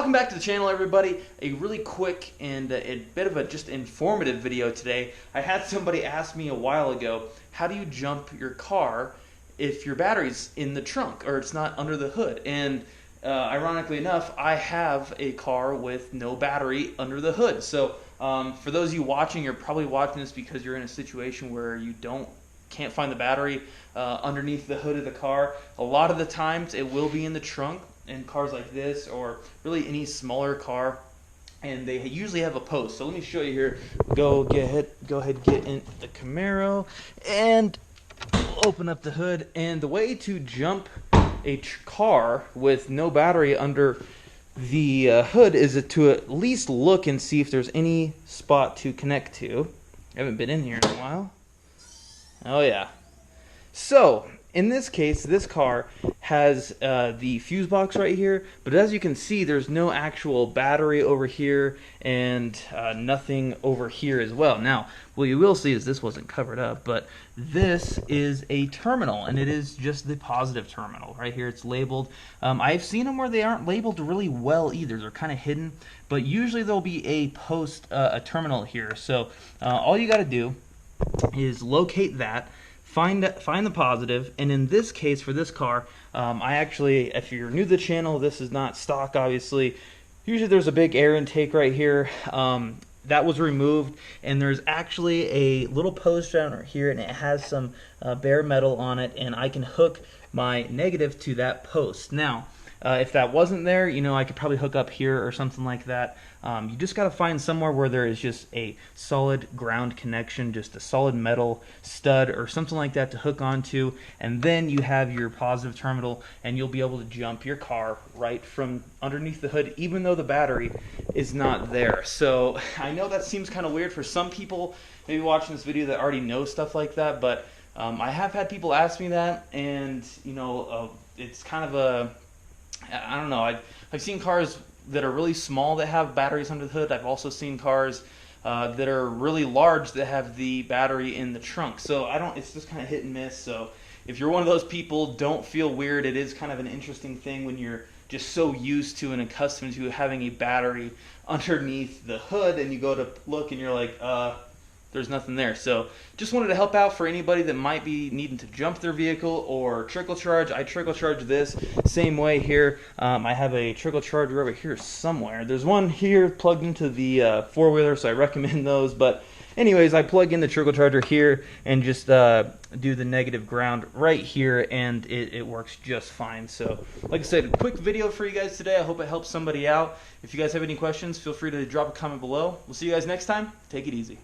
Welcome back to the channel, everybody. A really quick and a bit of a just informative video today. I had somebody ask me a while ago, how do you jump your car if your battery's in the trunk or it's not under the hood? And ironically enough, I have a car with no battery under the hood. So for those of you watching, you're probably watching this because you're in a situation where you can't find the battery underneath the hood of the car. A lot of the times it will be in the trunk in cars like this, or really any smaller car, and they usually have a post. So let me show you here. Go ahead, get in the Camaro and open up the hood. And the way to jump a car with no battery under the hood is to at least look and see if there's any spot to connect to. I haven't been in here in a while. Oh yeah. So in this case, this car has the fuse box right here, but as you can see, there's no actual battery over here and nothing over here as well. Now, what you will see is this wasn't covered up, but this is a terminal, and it is just the positive terminal. Right here it's labeled. I've seen them where they aren't labeled really well either. They're kind of hidden, but usually there'll be a terminal here. So all you got to do is locate that, find the positive, and in this case for this car, I actually, if you're new to the channel, this is not stock obviously. Usually there's a big air intake right here. That was removed, and there's actually a little post down here, and it has some bare metal on it, and I can hook my negative to that post. Now if that wasn't there, I could probably hook up here or something like that. You just got to find somewhere where there is just a solid ground connection, just a solid metal stud or something like that to hook onto, and then you have your positive terminal, and you'll be able to jump your car right from underneath the hood, even though the battery is not there. So I know that seems kind of weird for some people maybe watching this video that already know stuff like that, but I have had people ask me that, and it's kind of a, I don't know. I've seen cars that are really small that have batteries under the hood. I've also seen cars that are really large that have the battery in the trunk. So it's just kind of hit and miss. So if you're one of those people, don't feel weird. It is kind of an interesting thing when you're just so used to and accustomed to having a battery underneath the hood, and you go to look and you're like, there's nothing there. So just wanted to help out for anybody that might be needing to jump their vehicle or trickle charge. I trickle charge this same way here. I have a trickle charger over here somewhere. There's one here plugged into the four-wheeler, so I recommend those. But anyways, I plug in the trickle charger here and just do the negative ground right here, and it works just fine. So like I said, a quick video for you guys today. I hope it helps somebody out. If you guys have any questions, feel free to drop a comment below. We'll see you guys next time. Take it easy.